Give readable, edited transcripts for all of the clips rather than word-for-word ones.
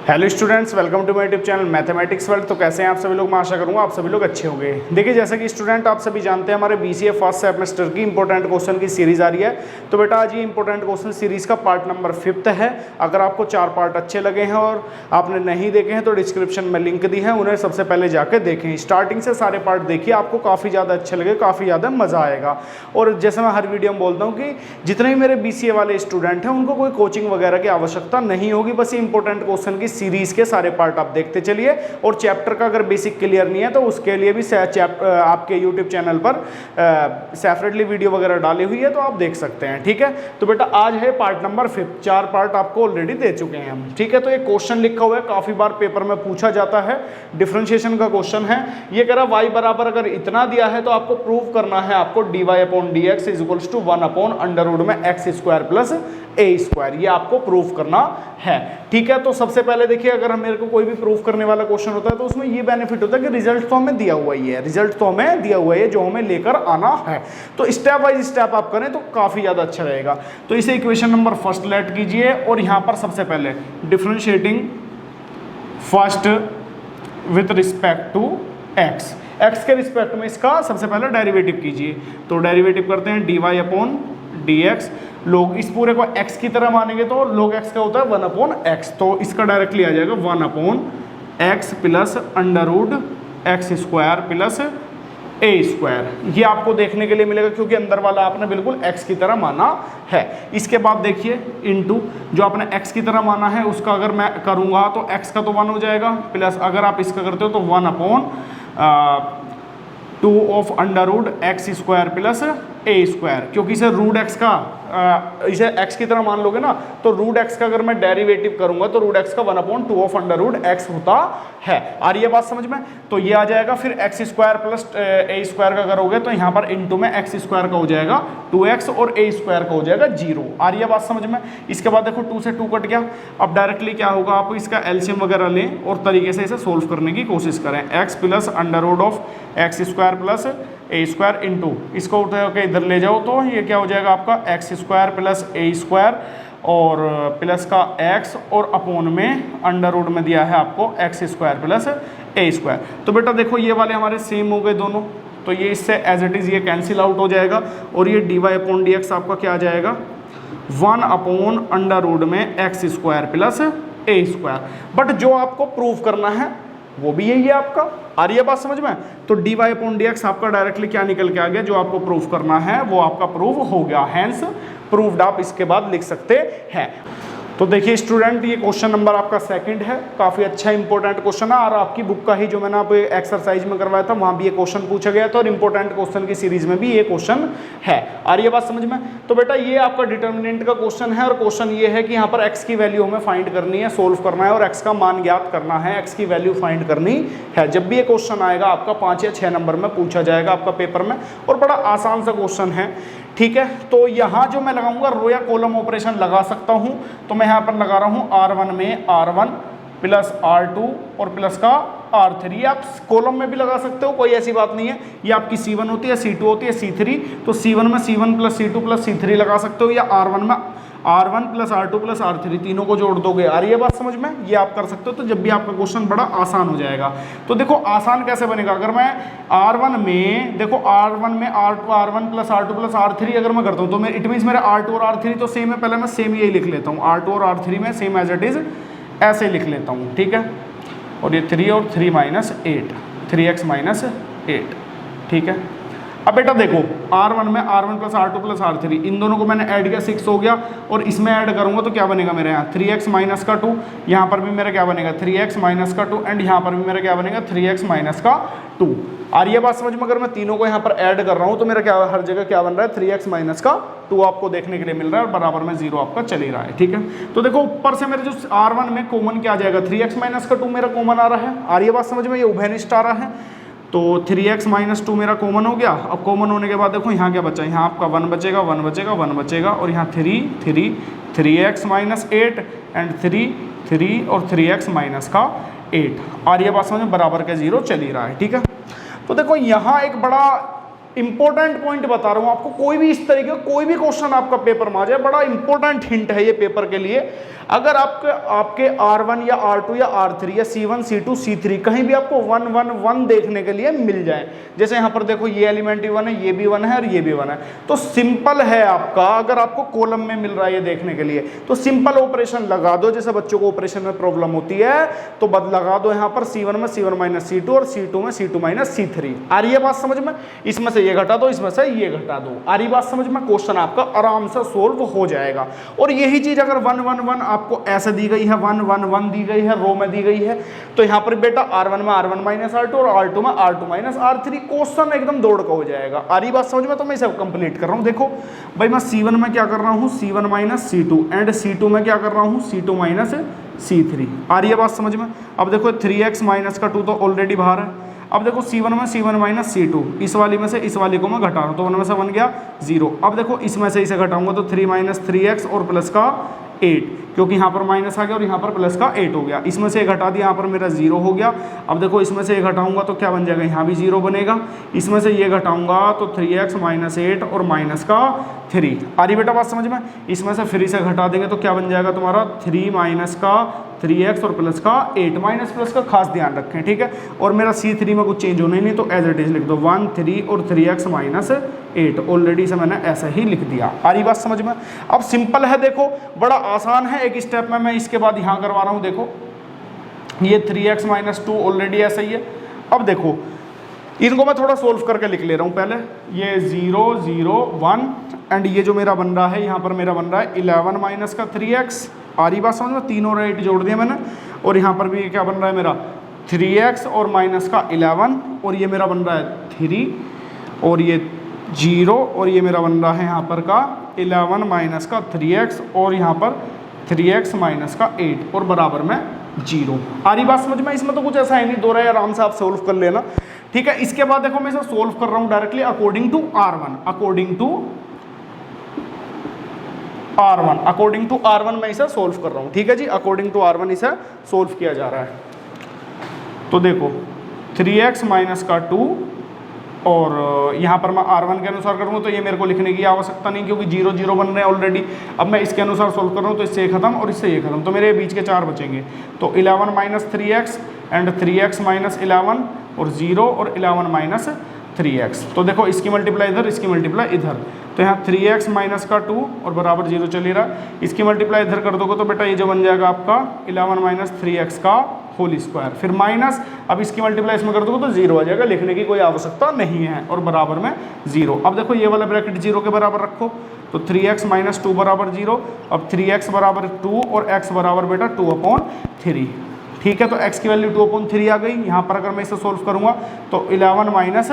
Hello students, welcome to my YouTube channel mathematics world. तो कैसे हैं आप सभी लोग? मैं आशा करूंगा आप सभी लोग अच्छे होंगे। देखिए, जैसा कि स्टूडेंट आप सभी जानते हैं, हमारे बीसीए फर्स्ट सेमेस्टर की इंपॉर्टेंट क्वेश्चन की सीरीज आ रही है। तो बेटा आज ये इंपॉर्टेंट क्वेश्चन सीरीज का पार्ट नंबर 5 है। अगर आपको 4 पार्ट अच्छे लगे हैं और आपने नहीं देखे हैं तो डिस्क्रिप्शन में लिंक दी है, उन्हें सबसे पहले जाकर देखें। स्टार्टिंग से सारे पार्ट देखिए, आपको काफ़ी ज़्यादा अच्छे लगे, काफ़ी ज़्यादा मज़ा आएगा। और जैसे मैं हर वीडियो में बोलता हूँ कि जितने भी मेरे बीसीए वाले स्टूडेंट हैं उनको कोई कोचिंग वगैरह की आवश्यकता नहीं होगी, बस ये इंपॉर्टेंट क्वेश्चन की सीरीज के सारे पार्ट आप देखते चलिए। और चैप्टर का अगर बेसिक क्लियर नहीं है तो उसके लिए भी आपके यूट्यूब चैनल पर सेपरेटली वीडियो वगैरह डाली हुई है, तो आप देख सकते हैं। ठीक है, तो बेटा आज है पार्ट नंबर 5। 4 पार्ट आपको ऑलरेडी दे चुके हैं हम। ठीक है, तो एक क्वेश्चन लिखा हुआ है, काफी बार पेपर में पूछा जाता है, डिफरेंशिएशन का क्वेश्चन है। ये कह रहा y बराबर अगर इतना दिया है तो आपको प्रूव करना है, आपको dy/dx is 1/√में x² plus a², ये आपको प्रूव करना है। ठीक है, तो सबसे पहले देखिए, अगर हम मेरे को कोई भी प्रूफ करने वाला क्वेश्चन होता है तो उसमें ये बेनिफिट होता है कि रिजल्ट तो हमें दिया हुआ ही है, रिजल्ट तो हमें दिया हुआ है जो हमें लेकर आना है। तो स्टेप बाय स्टेप आप करें तो काफी ज्यादा अच्छा रहेगा। तो इसे इक्वेशन नंबर फर्स्ट लेट कीजिए और यहां पर सबसे पहले differentiating first with respect to x, x के रिस्पेक्ट में इसका सबसे पहले डेरिवेटिव कीजिए। तो डेरिवेटिव करते हैं dy/dx। लोग इस पूरे को x की तरह मानेंगे तो log x का होता है 1/x, तो इसका डायरेक्टली आ जाएगा 1/x plus √x² plus a²। ये आपको देखने के लिए मिलेगा क्योंकि अंदर वाला आपने बिल्कुल x की तरह माना है। इसके बाद देखिए इनटू जो आपने x की तरह माना है उसका अगर मैं करूंगा तो x का तो 1 हो जाएगा, प्लस अगर आप इसका करते हो तो 1/2 प्लस a², क्योंकि इसे √x का इसे x की तरह मान लोगे ना, तो √x का अगर मैं डेरिवेटिव करूंगा तो √x का 1/2 होता है। आ रही है बात समझ में? तो ये आ जाएगा। फिर x² प्लस a² का करोगे तो यहाँ पर इनटू में x² का हो जाएगा 2x और a² का हो जाएगा 0। आ रही है बात समझ में? इसके बाद देखो 2 से 2 कट गया। अब डायरेक्टली क्या होगा, आप इसका एलसीएम वगैरह लें और तरीके से इसे सोल्व करने की कोशिश करें। x plus √x² plus a² into इसको उठा के इधर ले जाओ तो ये क्या हो जाएगा आपका x² प्लस a² और प्लस का x और अपोन में अंडर में दिया है आपको x² प्लस a²। तो बेटा देखो ये वाले हमारे सेम हो गए दोनों, तो ये इससे एज इट इज़ ये कैंसिल आउट हो जाएगा और ये dy/dx आपका क्या आ जाएगा 1/√में x² प्लस a²। बट जो आपको प्रूव करना है वो भी यही है आपका। आ रही है बात समझ में? तो dy/dx आपका डायरेक्टली क्या निकल के आ गया, जो आपको प्रूफ करना है वो आपका प्रूव हो गया, हैंस प्रूव्ड आप इसके बाद लिख सकते हैं। तो देखिए स्टूडेंट, ये क्वेश्चन नंबर आपका 2 है, काफी अच्छा इंपॉर्टेंट क्वेश्चन है और आपकी बुक का ही जो मैंने आप एक्सरसाइज में करवाया था वहां भी ये क्वेश्चन पूछा गया था और इंपॉर्टेंट क्वेश्चन की सीरीज में भी ये क्वेश्चन है। आ रही है बात समझ में? तो बेटा ये आपका डिटर्मिनेंट का क्वेश्चन है और क्वेश्चन ये है कि यहाँ पर x की वैल्यू हमें फाइंड करनी है, सोल्व करना है और x का मान ज्ञात करना है, x की वैल्यू फाइंड करनी है। जब भी ये क्वेश्चन आएगा आपका 5 या 6 नंबर में पूछा जाएगा आपका पेपर में, और बड़ा आसान सा क्वेश्चन है। ठीक है, तो यहाँ जो मैं लगाऊंगा रो या कॉलम ऑपरेशन लगा सकता हूँ, तो मैं यहाँ पर लगा रहा हूँ R1 में R1 प्लस R2 और प्लस का R3। आप कॉलम में भी लगा सकते हो, कोई ऐसी बात नहीं है। ये आपकी C1 होती है, C2 होती है, C3, तो C1 में C1 plus C2 plus C3 लगा सकते हो, या R1 में R1 plus R2 plus R3 तीनों को जोड़ दोगे। आ रही है बात समझ में? ये आप कर सकते हो। तो जब भी आपका क्वेश्चन बड़ा आसान हो जाएगा, तो देखो आसान कैसे बनेगा, अगर मैं R1 में देखो R1 में R1 plus R2 plus R3 अगर मैं करता हूँ तो मैं इट मीन्स मेरे R2 और R3 तो सेम है। पहले मैं सेम यही लिख लेता हूँ, R2 और R3 में सेम एज इट इज ऐसे लिख लेता हूँ। ठीक है, और ये 3 और 3 माइनस 8, 3x माइनस 8। ठीक है, अब बेटा देखो R1 में R1 plus R2 plus R3 इन दोनों को मैंने ऐड किया, 6 हो गया, और इसमें ऐड करूंगा तो क्या बनेगा मेरे यहाँ 3x माइनस का 2, यहाँ पर भी मेरा क्या बनेगा 3x माइनस का 2, एंड यहाँ पर भी मेरा क्या बनेगा 3x माइनस का 2। आ रही है बात समझ में? अगर मैं तीनों को यहाँ पर ऐड कर रहा हूँ तो मेरा क्या हर जगह क्या बन रहा है 3x माइनस का 2 आपको देखने के लिए मिल रहा है और बराबर में 0 आपका चल ही रहा है। ठीक है, तो देखो ऊपर से मेरे जो R1 में कॉमन क्या आ जाएगा 3x माइनस का 2 मेरा कॉमन आ रहा है। आ रही है बात समझ में? ये उभयनिष्ठ आ रहा है, तो 3x माइनस 2 मेरा कॉमन हो गया। अब कॉमन होने के बाद देखो यहाँ क्या बचा, यहाँ आपका 1 बचेगा, 1 बचेगा, 1 बचेगा, और यहाँ 3x माइनस 8 एंड 3 और 3x माइनस का 8। आ रही है बात समझ में? बराबर का 0 चल ही रहा है। ठीक है, तो देखो यहाँ एक बड़ा इंपॉर्टेंट पॉइंट बता रहा हूं आपको, कोई भी इस तरीके का कोई भी क्वेश्चन आपका पेपर में आ जाए, बड़ा इंपॉर्टेंट हिंट है ये पेपर के लिए। अगर आपके R1 या R2 या R3 या C1 C2 C3 कहीं भी आपको 1 1 1 देखने के लिए मिल जाए, जैसे यहां पर देखो ये एलिमेंट भी 1 है, ये भी 1 है और ये भी 1 है, तो सिंपल है आपका, अगर आपको कॉलम में मिल रहा है ये देखने के लिए तो सिंपल ऑपरेशन लगा दो, जैसे बच्चों को ऑपरेशन में प्रॉब्लम होती है तो बद लगा दो यहां पर C1 में C1 माइनस C2 और C2 में C2 माइनस C3। आ रही है बात समझ में? इसमें से ये घटा दो, इसमें से ये घटा दो, आ रही बात समझ में? क्वेश्चन आपका आराम से सोल्व हो जाएगा। और यही चीज अगर 1 1 1 आपको ऐसे दी गई है, 1 1 1 दी गई है, रो में दी गई है, तो यहां पर बेटा R1 में R1 माइनस R2 और R2 में R2 माइनस R3, क्वेश्चन एकदम दौड़ का हो जाएगा। आ रही बात समझ में? तो मैं इसे कंप्लीट कर रहा हूं। देखो भाई मैं C1 में क्या कर रहा हूं, C1 minus C2 and C2 में क्या कर रहा हूं, C2 माइनस C3। आ रही है बात समझ में? अब देखो 3x माइनस का 2 तो ऑलरेडी बाहर है। अब देखो C1 में C1 माइनस C2, इस वाली में से इस वाली को मैं घटा रहा हूँ तो 1 में से 1 गया 0। अब देखो इसमें से इसे घटाऊंगा तो 3 माइनस 3x और प्लस का 8, क्योंकि यहाँ पर माइनस आ गया और यहाँ पर प्लस का 8 हो गया। इसमें से घटा दिया, यहाँ पर मेरा 0 हो गया। अब देखो इसमें से ये घटाऊंगा तो क्या बन जाएगा, यहाँ भी 0 बनेगा। इसमें से ये घटाऊंगा तो 3x माइनस 8 और माइनस का 3। आ रही बेटा बात समझ में? इसमें से फिर इसे घटा देंगे तो क्या बन जाएगा तुम्हारा 3 माइनस का 3x और प्लस का 8, माइनस प्लस का खास ध्यान रखें, ठीक है। और मेरा C3 में कुछ चेंज होना ही नहीं तो एज इट इज लिख दो 1 3 और 3x माइनस 8, ऑलरेडी से मैंने ऐसा ही लिख दिया। आ रही बात समझ में? अब सिंपल है, देखो बड़ा आसान है, एक स्टेप में मैं इसके बाद यहाँ करवा रहा हूँ। देखो ये 3x माइनस 2 ऑलरेडी ऐसा ही है। अब देखो इनको मैं थोड़ा सोल्व करके लिख ले रहा हूँ पहले, ये 0 0 1 एंड ये जो मेरा बन रहा है यहाँ पर मेरा बन रहा है 11 माइनस का 3x। आ रही बात समझ में? 3 और 8 जोड़ दिया मैंने, और यहाँ पर भी क्या बन रहा है मेरा 3x और माइनस का 11, और ये मेरा बन रहा है 3 और ये 0, और ये मेरा बन रहा है यहाँ पर का 11 माइनस का 3x और यहाँ पर 3x माइनस का 8 और बराबर में 0। आ रही बात समझ में? इसमें तो कुछ ऐसा है नहीं, दो रहा है, आराम से आप सोल्व कर लेना, ठीक है। इसके बाद देखो मैं इसे सोल्व कर रहा हूँ डायरेक्टली अकॉर्डिंग टू R1 मैं इसे सोल्व कर रहा हूँ, ठीक है जी। अकॉर्डिंग टू R1 इसे सोल्व किया जा रहा है। तो देखो 3x माइनस का 2 और यहाँ पर मैं R1 के अनुसार करूँगा तो ये मेरे को लिखने की आवश्यकता नहीं, क्योंकि 0 0 बन रहे हैं ऑलरेडी। अब मैं इसके अनुसार सोल्व कर रहा हूँ तो इससे ये खत्म और इससे ये खत्म, तो मेरे बीच के 4 बचेंगे। तो 11 minus 3x and 3x minus 11 और 0 और 11 माइनस 3x। तो देखो इसकी मल्टीप्लाई इधर, इसकी मल्टीप्लाई इधर, तो यहाँ 3x माइनस का 2 और बराबर 0 चल ही रहा है। इसकी मल्टीप्लाई इधर कर दोगे तो बेटा ये जो बन जाएगा आपका 11 माइनस 3x का होल स्क्वायर, फिर माइनस, अब इसकी मल्टीप्लाई इसमें कर दोगे तो 0 आ जाएगा, लिखने की कोई आवश्यकता नहीं है, और बराबर में 0। अब देखो ये वाला ब्रैकेट 0 के बराबर रखो तो 3x माइनस 2 बराबर 0। अब 3x बराबर 2 और x बराबर बेटा 2/3, ठीक है। तो x की वैल्यू 2/3 आ गई। यहाँ पर अगर मैं इसे सोल्व करूँगा तो 11 माइनस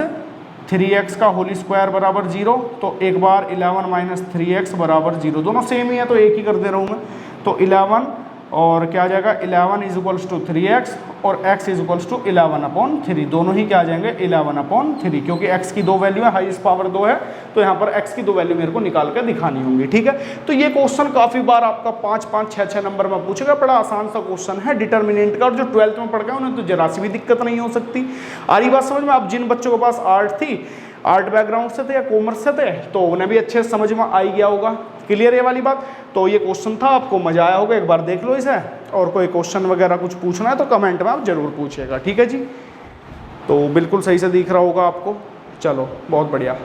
3x का होल स्क्वायर बराबर 0, तो एक बार 11 माइनस 3x बराबर 0, दोनों सेम ही है तो एक ही कर दे रहा हूँ मैं। तो 11 और क्या आ जाएगा 11 इज इक्वल्स टू 3x और x इज इक्वल्स टू 11/3, दोनों ही क्या आ जाएंगे 11/3, क्योंकि x की 2 वैल्यू है, हाईएस्ट पावर 2 है, तो यहाँ पर x की 2 वैल्यू मेरे को निकाल कर दिखानी होंगी, ठीक है। तो ये क्वेश्चन काफी बार आपका 5 5 6 6 नंबर में पूछेगा, बड़ा आसान सा क्वेश्चन है डिटर्मिनेंट का, और जो 12th में पढ़ गए उन्हें तो जरा सी भी दिक्कत नहीं हो सकती। आ रही बात समझ में? अब जिन बच्चों के पास आर्ट बैकग्राउंड से थे या कॉमर्स से थे तो उन्हें भी अच्छे से समझ में आ गया होगा। क्लियर ये वाली बात? तो ये क्वेश्चन था, आपको मजा आया होगा, एक बार देख लो इसे, और कोई क्वेश्चन वगैरह कुछ पूछना है तो कमेंट में आप जरूर पूछिएगा, ठीक है जी। तो बिल्कुल सही से दिख रहा होगा आपको, चलो बहुत बढ़िया।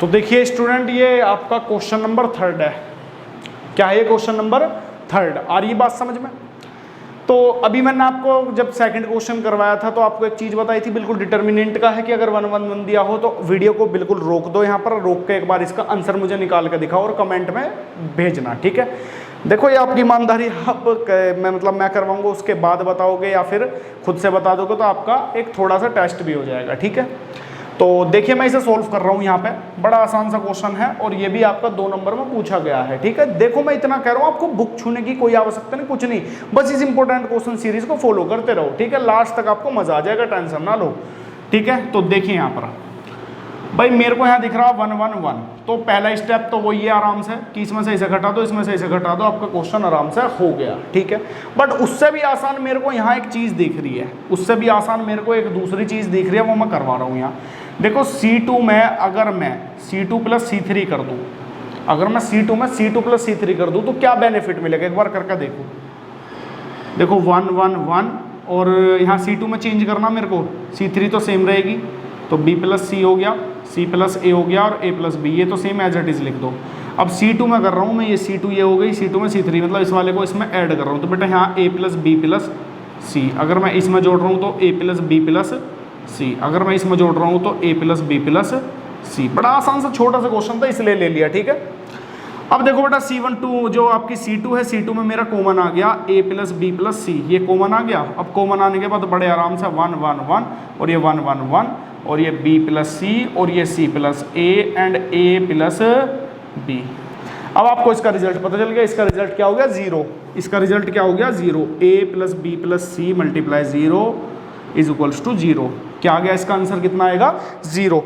तो देखिए स्टूडेंट, ये आपका क्वेश्चन नंबर 3 है। क्या है ये? Question number 3। आ रही बात समझ में? तो अभी मैंने आपको जब सेकंड क्वेश्चन करवाया था तो आपको एक चीज़ बताई थी बिल्कुल डिटर्मिनेंट का है कि अगर 1 1 1 दिया हो तो वीडियो को बिल्कुल रोक दो, यहाँ पर रोक के एक बार इसका आंसर मुझे निकाल के दिखाओ और कमेंट में भेजना, ठीक है। देखो ये आपकी ईमानदारी, आप मैं करवाऊंगा उसके बाद बताओगे या फिर खुद से बता दोगे तो आपका एक थोड़ा सा टेस्ट भी हो जाएगा, ठीक है। तो देखिए मैं इसे सोल्व कर रहा हूँ यहाँ पे, बड़ा आसान सा क्वेश्चन है और ये भी आपका 2 नंबर में पूछा गया है, ठीक है। देखो मैं इतना कह रहा हूँ, आपको बुक छूने की कोई आवश्यकता नहीं, कुछ नहीं, बस इस इंपॉर्टेंट क्वेश्चन सीरीज को फॉलो करते रहो, ठीक है। लास्ट तक आपको मजा आ जाएगा, टेंशन ना लो, ठीक है। तो देखिए यहाँ पर भाई मेरे को यहाँ दिख रहा 1 1 1, तो पहला स्टेप तो वही है आराम से कि इसमें से इसे घटा दो, इसमें से इसे घटा दो, आपका क्वेश्चन आराम से हो गया, ठीक है। बट उससे भी आसान मेरे को यहाँ एक चीज़ दिख रही है, उससे भी आसान मेरे को एक दूसरी चीज़ दिख रही है, वो मैं करवा रहा हूँ यहाँ। देखो C2 में अगर मैं C2 प्लस C3 कर दूं, अगर मैं C2 में C2 प्लस C3 कर दूं तो क्या बेनिफिट मिलेगा, एक बार करके देखो। देखो 1 1 1 और यहाँ C2 में चेंज करना मेरे को, C3 तो सेम रहेगी, तो B प्लस C हो गया, C प्लस A हो गया और A प्लस B, ये तो सेम एज इट इज़ लिख दो। अब C2 में कर रहा हूँ मैं, ये C2 ये हो गई, C2 में C3, मतलब इस वाले को इसमें ऐड कर रहा हूँ, तो बेटा यहाँ A plus B plus C, अगर मैं इसमें जोड़ रहा हूँ तो A plus B plus C, अगर मैं इसमें जोड़ रहा हूँ तो A plus B plus C। बड़ा आसान सा छोटा सा क्वेश्चन था इसलिए ले लिया, ठीक है। अब देखो बेटा C12 जो आपकी C2 है, C2 में मेरा कॉमन आ गया A plus B plus C, ये कॉमन आ गया। अब कॉमन आने के बाद बड़े आराम से 1 1 1 और ये 1 1 1 और ये B प्लस C और ये C plus A and A plus B। अब आपको इसका रिजल्ट पता चल गया, इसका रिजल्ट क्या हो गया 0, इसका रिजल्ट क्या हो गया 0, A plus B plus C multiply 0 is equals to 0। क्या आ गया इसका आंसर, कितना आएगा 0।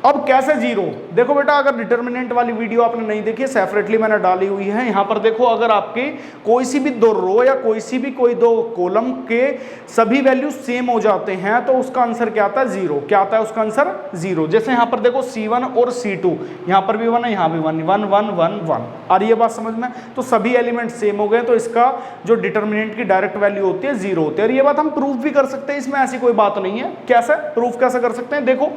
अब कैसे 0, देखो बेटा अगर डिटर्मिनेंट वाली वीडियो आपने नहीं देखी है, सेपरेटली मैंने डाली हुई है यहाँ पर। देखो अगर आपके कोई सी भी दो रो या कोई दो कॉलम के सभी वैल्यू सेम हो जाते हैं तो उसका आंसर क्या आता है 0। क्या आता है उसका आंसर 0। जैसे यहाँ पर देखो C1 और C2, यहाँ पर भी 1 है, यहाँ भी 1 1 1 1 1। आ रही है बात समझ में, तो सभी एलिमेंट सेम हो गए तो इसका जो डिटर्मिनेंट की डायरेक्ट वैल्यू होती है 0 होती है। और ये बात हम प्रूफ भी कर सकते हैं, इसमें ऐसी कोई बात नहीं है। कैसे प्रूफ कैसे कर सकते हैं, देखो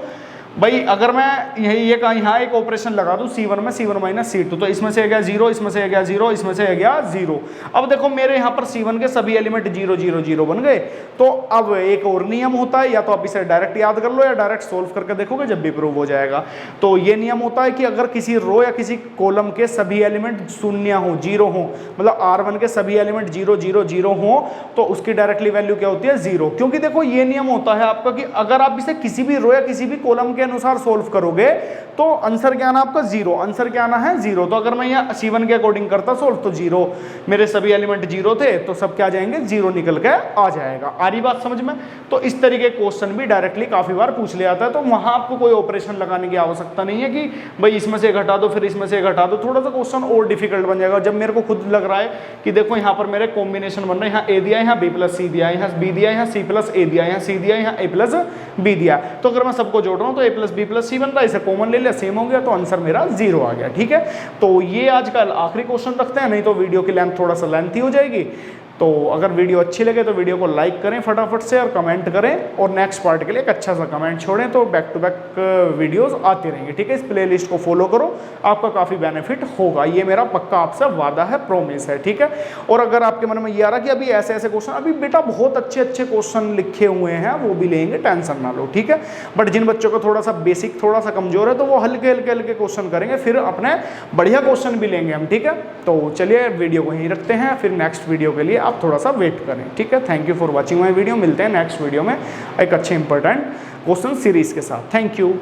भाई अगर मैं ये यहाँ एक ऑपरेशन लगा दूं C1 में C1 माइनस C2, तो इसमें से आ गया 0, इसमें से आ गया 0, इसमें से आ गया 0। अब देखो मेरे यहाँ पर C1 के सभी एलिमेंट 0 0 0 बन गए। तो अब एक और नियम होता है, या तो आप इसे डायरेक्ट याद कर लो या डायरेक्ट सोल्व करके देखोगे जब भी प्रूव हो जाएगा। तो ये नियम होता है कि अगर किसी रो या किसी कॉलम के सभी एलिमेंट शून्य हो, 0 हो, मतलब R1 के सभी एलिमेंट 0 0 0 हो, तो उसकी डायरेक्टली वैल्यू क्या होती है 0। क्योंकि देखो ये नियम होता है आपका कि अगर आप इसे किसी भी रो या किसी भी कॉलम के अनुसार सोल्व करोगे तो आंसर क्या आना आपका 0, आंसर क्या आना है 0। तो अगर मैं यहाँ C1 के अकॉर्डिंग करता सोल्व तो 0, मेरे सभी एलिमेंट 0 थे तो सब क्या जाएंगे 0 निकल के आ जाएगा। आ रही बात समझ में। तो इस तरीके के क्वेश्चन भी डायरेक्टली काफी बार पूछ लिया जाता है, तो वहां आपको कोई ऑपरेशन लगाने की आवश्यकता नहीं है कि भाई इसमें से घटा दो फिर इसमें से घटा दो, थोड़ा सा क्वेश्चन और डिफिकल्ट बन जाएगा। जब मेरे को खुद लग रहा है कि देखो यहाँ पर मेरे कॉम्बिनेशन बन रहे हैं, यहाँ A दिया है, यहाँ B प्लस C दिया है, यहाँ B दिया है, यहाँ C प्लस A दिया है, यहाँ C दिया है, यहाँ A प्लस B दिया है, तो अगर मैं सबको जोड़ रहा हूँ तो A plus B plus C बन रहा है, इसे कॉमन ले लिया, सेम हो गया, तो आंसर मेरा 0 आ गया। ठीक है, तो ये आज का आखिरी क्वेश्चन रखते हैं, नहीं तो वीडियो की लेंथ थोड़ा सा लेंथी हो जाएगी। तो अगर वीडियो अच्छी लगे तो वीडियो को लाइक करें फटाफट से और कमेंट करें, और नेक्स्ट पार्ट के लिए एक अच्छा सा कमेंट छोड़ें, तो बैक टू बैक वीडियोस आती रहेंगी। ठीक है, इस प्लेलिस्ट को फॉलो करो, आपका काफ़ी बेनिफिट होगा, ये मेरा पक्का आपसे वादा है, प्रॉमिस है। ठीक है, और अगर आपके मन में ये आ रहा कि अभी ऐसे ऐसे क्वेश्चन, अभी बेटा बहुत अच्छे अच्छे क्वेश्चन लिखे हुए हैं, वो भी लेंगे, टेंशन ना लो। ठीक है, बट जिन बच्चों को थोड़ा सा बेसिक थोड़ा सा कमजोर है तो वो हल्के हल्के हल्के क्वेश्चन करेंगे, फिर अपने बढ़िया क्वेश्चन भी लेंगे हम। ठीक है, तो चलिए वीडियो को यहीं रखते हैं, फिर नेक्स्ट वीडियो के लिए आप थोड़ा सा वेट करें। ठीक है, thank you for watching my video, मिलते हैं नेक्स्ट वीडियो में एक अच्छे इंपॉर्टेंट क्वेश्चन सीरीज के साथ। Thank you.